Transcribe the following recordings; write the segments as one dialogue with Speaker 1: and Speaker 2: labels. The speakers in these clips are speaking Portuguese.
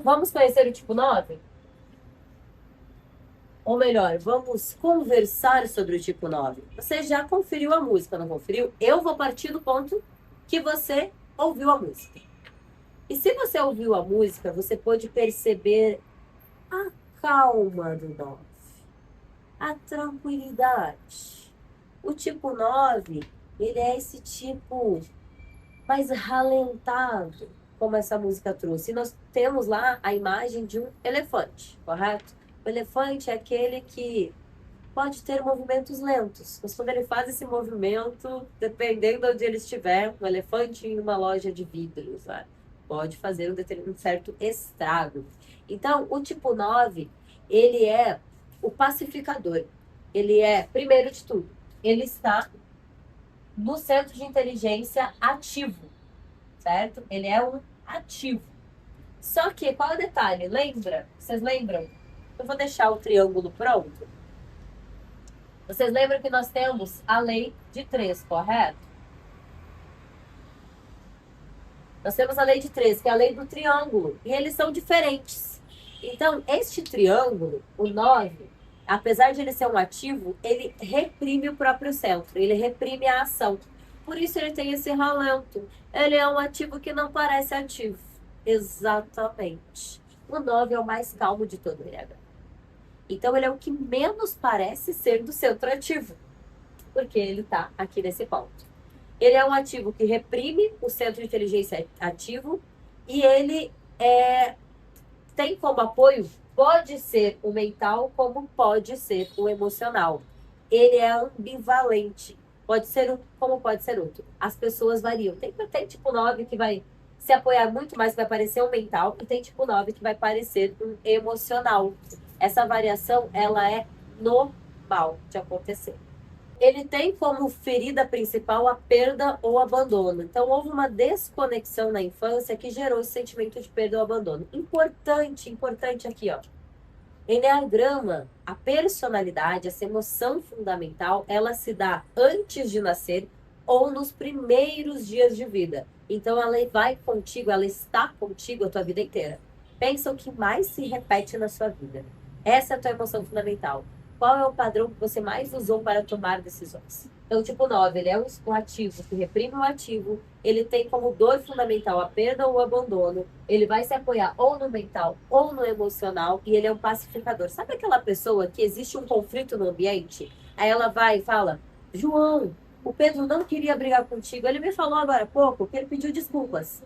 Speaker 1: Vamos conhecer o tipo 9? Ou melhor, vamos conversar sobre o tipo 9. Você já conferiu a música, não conferiu? Eu vou partir do ponto que você ouviu a música. E se você ouviu a música, você pode perceber a calma do 9, a tranquilidade. O tipo 9, ele é esse tipo mais ralentado, como essa música trouxe. E nós temos lá a imagem de um elefante, correto? O elefante é aquele que pode ter movimentos lentos, mas quando ele faz esse movimento, dependendo de onde ele estiver, um elefante em uma loja de vidros, né? Pode fazer um certo estrago. Então, o tipo 9, ele é o pacificador. Ele é, primeiro de tudo, ele está no centro de inteligência ativo, certo? Ele é um ativo. Só que, qual é o detalhe? Lembra? Vocês lembram? Eu vou deixar o triângulo pronto. Vocês lembram que nós temos a lei de 3, correto? Nós temos a lei de 3, que é a lei do triângulo. E eles são diferentes. Então, este triângulo, o 9, apesar de ele ser um ativo, ele reprime o próprio centro. Ele reprime a ação. Por isso ele tem esse ralento. Ele é um ativo que não parece ativo. Exatamente. O 9 é o mais calmo de todo o Enneagrama. Então, ele é o que menos parece ser do centro ativo, porque ele está aqui nesse ponto. Ele é um ativo que reprime o centro de inteligência ativo e ele tem como apoio, pode ser o mental, como pode ser o emocional. Ele é ambivalente. Pode ser um, como pode ser outro. As pessoas variam. Tem tipo 9 que vai se apoiar muito mais, que vai parecer um mental, e tem tipo 9 que vai parecer um emocional. Essa variação, ela é normal de acontecer. Ele tem como ferida principal a perda ou abandono. Então, houve uma desconexão na infância que gerou esse sentimento de perda ou abandono. Importante aqui, ó. Enneagrama, a personalidade, essa emoção fundamental, ela se dá antes de nascer ou nos primeiros dias de vida. Então, ela vai contigo, ela está contigo a tua vida inteira. Pensa o que mais se repete na sua vida. Essa é a tua emoção fundamental. Qual é o padrão que você mais usou para tomar decisões? Então, tipo 9, ele é um ativo que reprime o ativo, ele tem como dor fundamental a perda ou o abandono, ele vai se apoiar ou no mental ou no emocional, e ele é um pacificador. Sabe aquela pessoa que existe um conflito no ambiente? Aí ela vai e fala: João, o Pedro não queria brigar contigo. Ele me falou agora há pouco que ele pediu desculpas.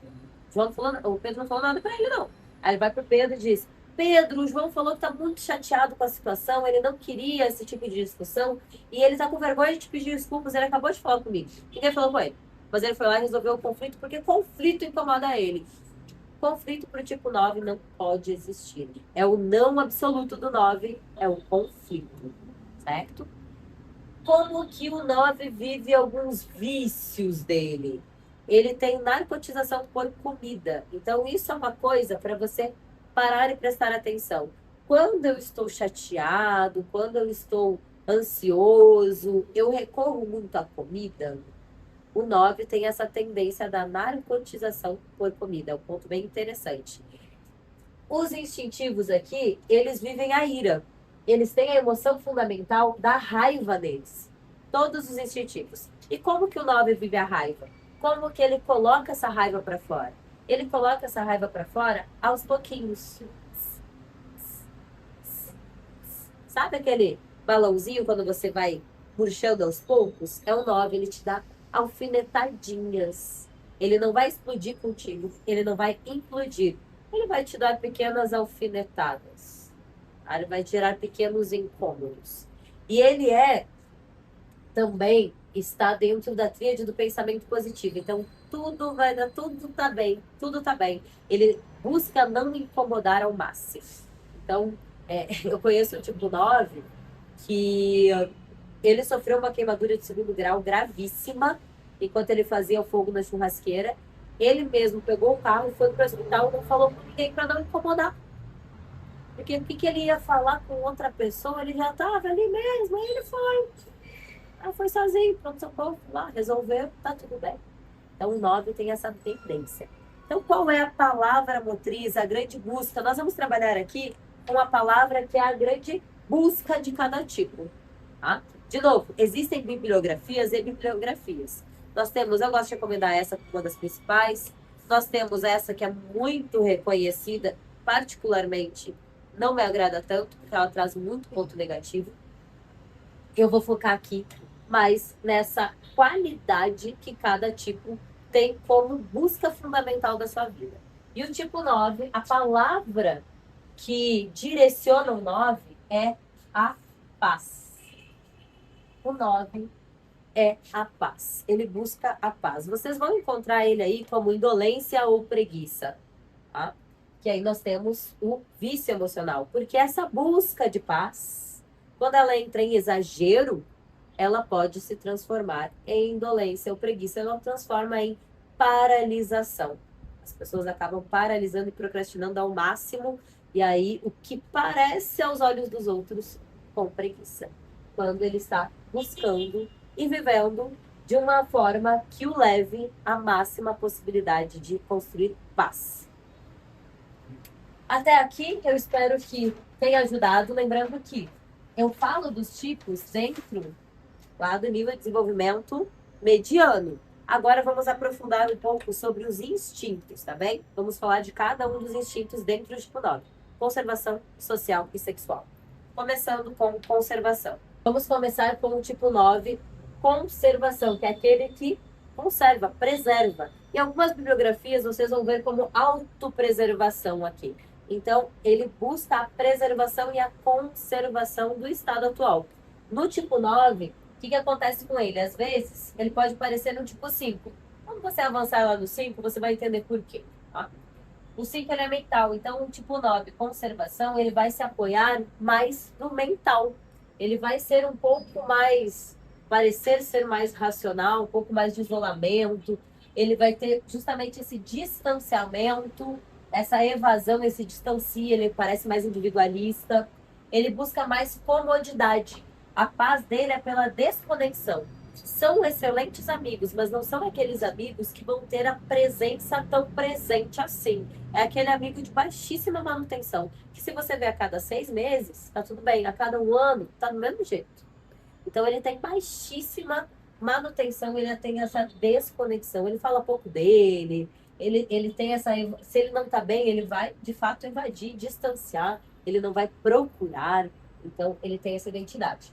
Speaker 1: João falou, o Pedro não falou nada para ele, não. Aí ele vai pro Pedro e diz: Pedro, o João falou que tá muito chateado com a situação, ele não queria esse tipo de discussão, e ele tá com vergonha de te pedir desculpas, ele acabou de falar comigo. Ninguém falou com ele. Mas ele foi lá e resolveu o conflito, porque conflito incomoda ele. Conflito para o tipo 9 não pode existir. É o não absoluto do 9, é o conflito, certo? Como que o 9 vive alguns vícios dele? Ele tem narcotização por comida. Então, isso é uma coisa para você parar e prestar atenção. Quando eu estou chateado, quando eu estou ansioso, eu recorro muito à comida. O 9 tem essa tendência da narcotização por comida. É um ponto bem interessante. Os instintivos aqui, eles vivem a ira. Eles têm a emoção fundamental da raiva neles. Todos os instintivos. E como que o 9 vive a raiva? Como que ele coloca essa raiva para fora? Ele coloca essa raiva para fora aos pouquinhos. Sabe aquele balãozinho quando você vai murchando aos poucos? É o 9, ele te dá alfinetadinhas. Ele não vai explodir contigo, ele não vai implodir. Ele vai te dar pequenas alfinetadas. Ele vai tirar pequenos incômodos. E ele também está dentro da tríade do pensamento positivo. Então, tudo vai dar, tudo tá bem, tudo tá bem. Ele busca não incomodar ao máximo. Então, eu conheço o tipo 9 que ele sofreu uma queimadura de segundo grau gravíssima enquanto ele fazia o fogo na churrasqueira. Ele mesmo pegou o carro e foi para o hospital, não falou com ninguém para não incomodar. Porque o que ele ia falar com outra pessoa, ele já estava ali mesmo, aí ele foi. Aí foi sozinho, pronto, socorro, lá, resolveu, tá tudo bem. Então o 9 tem essa tendência. Então, Então, qual é a palavra motriz, a grande busca? Nós vamos trabalhar aqui com a palavra que é a grande busca de cada tipo. Tá? De novo, existem bibliografias e bibliografias. Nós temos, eu gosto de recomendar essa como uma das principais. Nós temos essa que é muito reconhecida, particularmente não me agrada tanto, porque ela traz muito ponto negativo. Eu vou focar aqui mais nessa qualidade que cada tipo tem como busca fundamental da sua vida. E o tipo 9, a palavra que direciona o 9 é a paz. O 9 é a paz. Ele busca a paz. Vocês vão encontrar ele aí como indolência ou preguiça, tá? Que aí nós temos o vício emocional. Porque essa busca de paz, quando ela entra em exagero, ela pode se transformar em indolência ou preguiça. Ela transforma em paralisação. As pessoas acabam paralisando e procrastinando ao máximo. E aí, o que parece aos olhos dos outros com preguiça. Quando ele está buscando e vivendo de uma forma que o leve à máxima possibilidade de construir paz. Até aqui, eu espero que tenha ajudado. Lembrando que eu falo dos tipos dentro lá do nível de desenvolvimento mediano. Agora vamos aprofundar um pouco sobre os instintos, tá bem? Vamos falar de cada um dos instintos dentro do tipo 9. Conservação, social e sexual. Começando com conservação. Vamos começar com o tipo 9, conservação, que é aquele que conserva, preserva. Em algumas bibliografias vocês vão ver como autopreservação aqui. Então, ele busca a preservação e a conservação do estado atual. No tipo 9, o que acontece com ele? Às vezes, ele pode parecer no tipo 5. Quando você avançar lá no 5, você vai entender por quê. Tá? O 5 ele é mental, então o tipo 9, conservação, ele vai se apoiar mais no mental. Ele vai ser um pouco mais, parecer ser mais racional, um pouco mais de isolamento. Ele vai ter justamente esse distanciamento, essa evasão, esse distancia, ele parece mais individualista. Ele busca mais comodidade. A paz dele é pela desconexão. São excelentes amigos, mas não são aqueles amigos que vão ter a presença tão presente assim. É aquele amigo de baixíssima manutenção, que se você vê a cada 6 meses, tá tudo bem, a cada 1 ano, tá do mesmo jeito. Então ele tem baixíssima manutenção, ele tem essa desconexão, ele fala pouco dele, ele tem essa... Se ele não tá bem, ele vai, de fato, invadir, distanciar, ele não vai procurar, então ele tem essa identidade.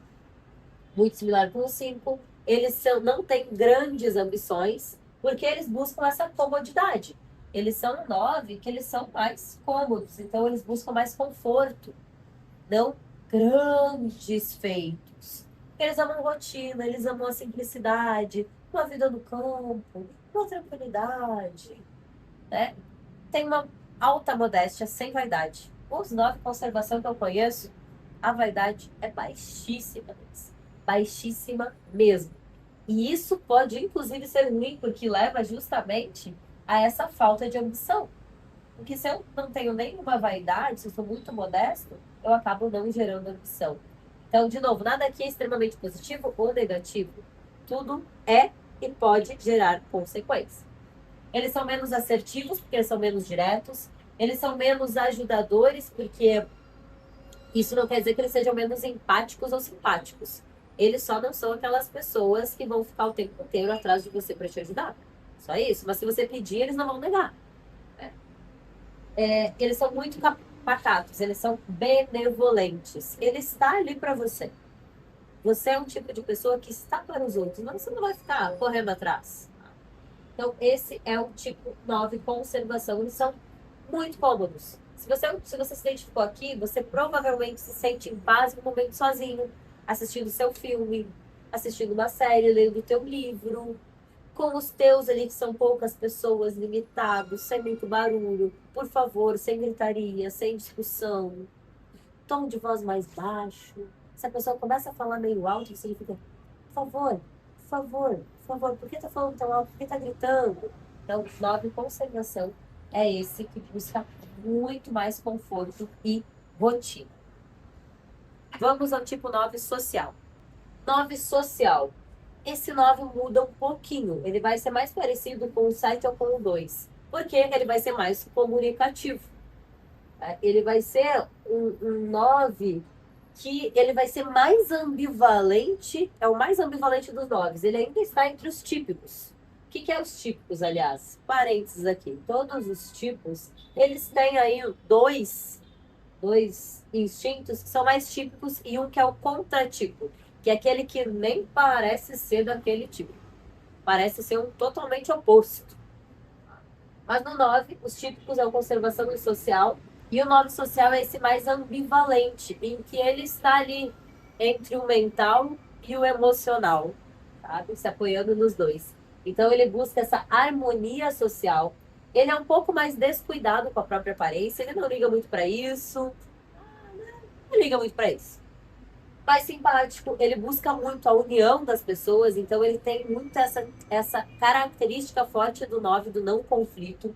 Speaker 1: Muito similar com o 5, eles não têm grandes ambições, porque eles buscam essa comodidade. Eles são 9, que eles são mais cômodos, então eles buscam mais conforto, não grandes feitos. Eles amam rotina, eles amam a simplicidade, uma vida no campo, uma tranquilidade, né? Tem uma alta modéstia, sem vaidade. Os 9 conservação que eu conheço, a vaidade é baixíssima, baixíssima mesmo. E isso pode, inclusive, ser ruim, porque leva justamente a essa falta de ambição. Porque se eu não tenho nenhuma vaidade, se eu sou muito modesto, eu acabo não gerando ambição. Então, de novo, nada aqui é extremamente positivo ou negativo. Tudo é e pode gerar consequências. Eles são menos assertivos, porque eles são menos diretos. Eles são menos ajudadores, porque isso não quer dizer que eles sejam menos empáticos ou simpáticos. Eles só não são aquelas pessoas que vão ficar o tempo inteiro atrás de você para te ajudar. Só isso. Mas se você pedir, eles não vão negar. Eles são muito pacatos, eles são benevolentes. Ele está ali para você. Você é um tipo de pessoa que está para os outros, mas você não vai ficar correndo atrás. Então, esse é o tipo 9, conservação. Eles são muito cômodos. Se você se identificou aqui, você provavelmente se sente em paz no momento sozinho, assistindo seu filme, assistindo uma série, lendo o teu livro, com os teus ali, que são poucas pessoas, limitados, sem muito barulho, por favor, sem gritaria, sem discussão, tom de voz mais baixo. Se a pessoa começa a falar meio alto, você fica, por favor, por favor, por favor, por que tá falando tão alto? Por que tá gritando? Então, 9, conservação, é esse que busca muito mais conforto e rotina. Vamos ao tipo 9, social. 9, social. Esse 9 muda um pouquinho. Ele vai ser mais parecido com o 7 ou com o 2. Porque ele vai ser mais comunicativo. Tá? Ele vai ser um 9 que ele vai ser mais ambivalente, é o mais ambivalente dos 9. Ele ainda está entre os típicos. O que é os típicos, aliás? Parênteses aqui. Todos os tipos, eles têm aí dois instintos que são mais típicos e um que é o contratipo, que é aquele que nem parece ser daquele tipo. Parece ser um totalmente oposto. Mas no 9, os típicos é o conservação e social, e o 9 social é esse mais ambivalente, em que ele está ali entre o mental e o emocional, sabe? Se apoiando nos dois. Então ele busca essa harmonia social. Ele é um pouco mais descuidado com a própria aparência, ele não liga muito para isso, não liga muito para isso. Mais simpático, ele busca muito a união das pessoas, então ele tem muito essa característica forte do 9 do não conflito.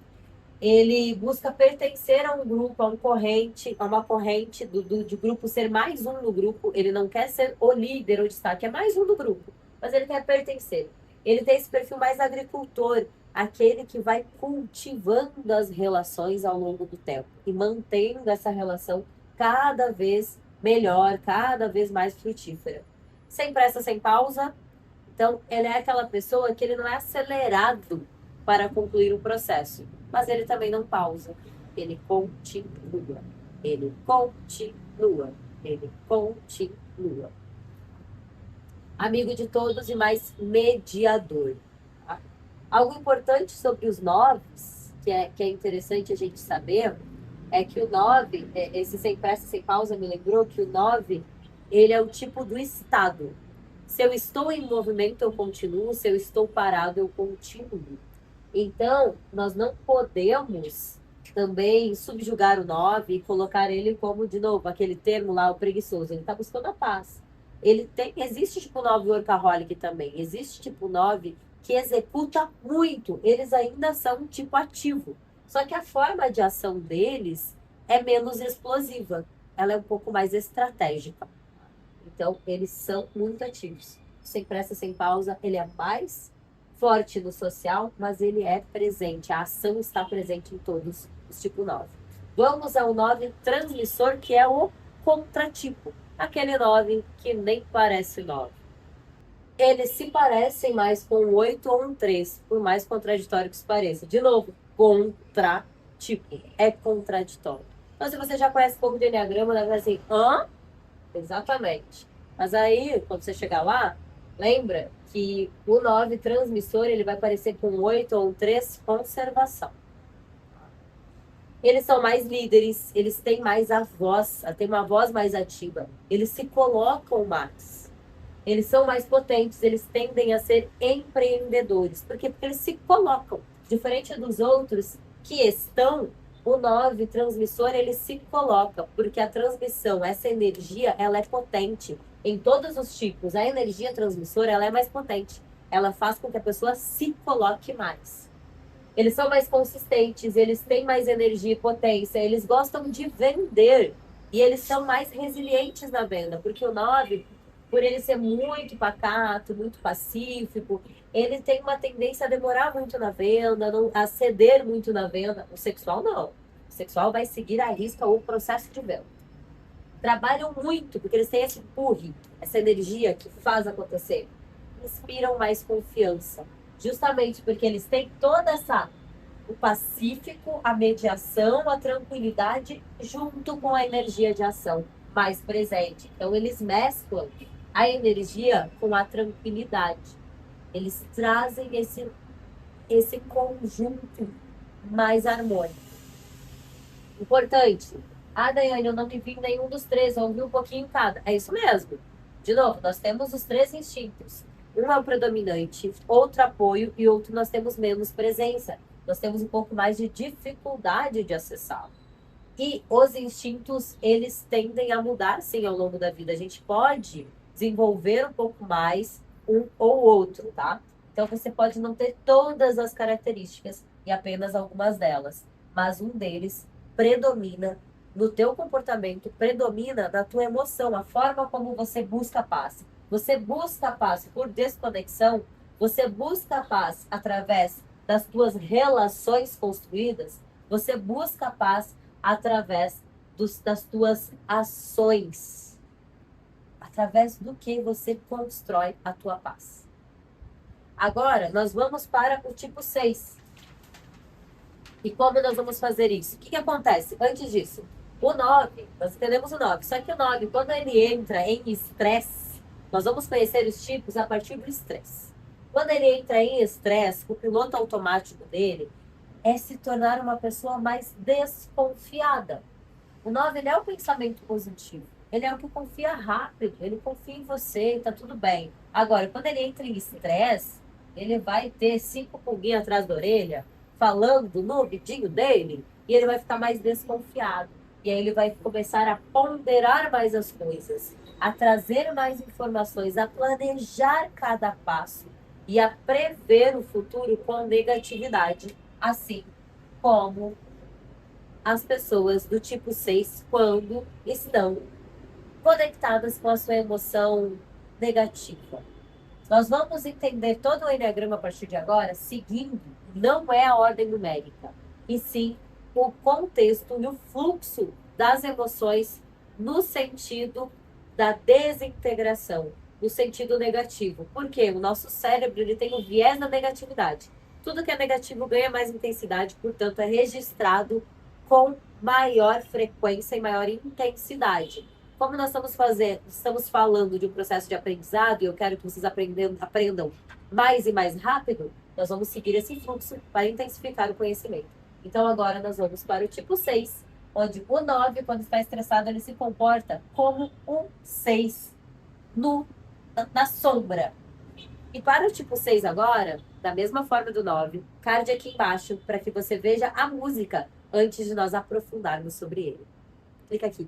Speaker 1: Ele busca pertencer a um grupo, a uma corrente de grupo, ser mais um no grupo. Ele não quer ser o líder ou destaque, é mais um do grupo, mas ele quer pertencer. Ele tem esse perfil mais agricultor, aquele que vai cultivando as relações ao longo do tempo e mantendo essa relação cada vez melhor, cada vez mais frutífera. Sem pressa, sem pausa. Então, ele é aquela pessoa que ele não é acelerado para concluir o processo, mas ele também não pausa. Ele continua. Ele continua. Ele continua. Amigo de todos e mais mediador. Tá? Algo importante sobre os noves, que é interessante a gente saber, é que o 9, esse sem pressa, sem pausa, me lembrou que o 9, ele é o tipo do estado. Se eu estou em movimento, eu continuo. Se eu estou parado, eu continuo. Então, nós não podemos também subjugar o 9 e colocar ele como, de novo, aquele termo lá, o preguiçoso. Ele está buscando a paz. Existe tipo 9 workaholic também. Existe tipo 9 que executa muito. Eles ainda são um tipo ativo. Só que a forma de ação deles é menos explosiva. Ela é um pouco mais estratégica. Então, eles são muito ativos. Sem pressa, sem pausa, ele é mais forte no social, mas ele é presente. A ação está presente em todos os tipo 9. Vamos ao 9 transmissor, que é o contratipo. Aquele 9 que nem parece 9. Eles se parecem mais com um 8 ou um 3, por mais contraditório que isso pareça. De novo, contratipo. É contraditório. Então, se você já conhece um pouco de Enneagrama, deve ser assim, hã? Exatamente. Mas aí, quando você chegar lá, lembra que o 9 transmissor, ele vai parecer com um 8 ou um 3 conservação. Eles são mais líderes, eles têm mais a voz, têm uma voz mais ativa. Eles se colocam mais. Eles são mais potentes, eles tendem a ser empreendedores. Por quê? Porque eles se colocam. Diferente dos outros que estão, o 9 transmissor, ele se coloca, porque a transmissão, essa energia, ela é potente. Em todos os tipos, a energia transmissora, ela é mais potente. Ela faz com que a pessoa se coloque mais. Eles são mais consistentes, eles têm mais energia e potência, eles gostam de vender e eles são mais resilientes na venda, porque o 9, por ele ser muito pacato, muito pacífico, ele tem uma tendência a demorar muito na venda, a ceder muito na venda. O sexual não. O sexual vai seguir à risca o processo de venda. Trabalham muito, porque eles têm esse empurre, essa energia que faz acontecer. Inspiram mais confiança. Justamente porque eles têm o pacífico, a mediação, a tranquilidade, junto com a energia de ação mais presente. Então, eles mesclam a energia com a tranquilidade. Eles trazem esse conjunto mais harmônico. Importante. Ah, Daiane, eu não me vi em nenhum dos três, eu ouvi um pouquinho em cada. É isso mesmo. De novo, nós temos os 3 instintos. Um é o predominante, outro apoio e outro nós temos menos presença. Nós temos um pouco mais de dificuldade de acessá-lo. E os instintos, eles tendem a mudar, sim, ao longo da vida. A gente pode desenvolver um pouco mais um ou outro, tá? Então, você pode não ter todas as características e apenas algumas delas. Mas um deles predomina no teu comportamento, predomina na tua emoção, a forma como você busca a paz. Você busca a paz por desconexão, você busca a paz através das tuas relações construídas, você busca a paz através das tuas ações. Através do que você constrói a tua paz. Agora, nós vamos para o tipo 6. E como nós vamos fazer isso? O que acontece? Antes disso, o 9, nós entendemos o 9. Só que o 9, quando ele entra em estresse, nós vamos conhecer os tipos a partir do estresse. Quando ele entra em estresse, o piloto automático dele é se tornar uma pessoa mais desconfiada. O 9, ele é o pensamento positivo. Ele é o que confia rápido, ele confia em você, tá tudo bem. Agora, quando ele entra em estresse, ele vai ter 5 pulguinhas atrás da orelha, falando no ouvidinho dele, e ele vai ficar mais desconfiado. E aí ele vai começar a ponderar mais as coisas, a trazer mais informações, a planejar cada passo e a prever o futuro com negatividade, assim como as pessoas do tipo 6 quando estão conectadas com a sua emoção negativa. Nós vamos entender todo o Enneagrama a partir de agora seguindo, não é a ordem numérica, e sim o contexto e o fluxo das emoções no sentido da desintegração, no sentido negativo. Porque o nosso cérebro ele tem o viés da negatividade. Tudo que é negativo ganha mais intensidade, portanto, é registrado com maior frequência e maior intensidade. Como nós estamos falando de um processo de aprendizado, e eu quero que vocês aprendam mais e mais rápido, nós vamos seguir esse fluxo para intensificar o conhecimento. Então, agora nós vamos para o tipo 6, onde o 9, quando está estressado, ele se comporta como um 6 na sombra. E para o tipo 6 agora, da mesma forma do 9, card aqui embaixo para que você veja a música antes de nós aprofundarmos sobre ele. Clica aqui.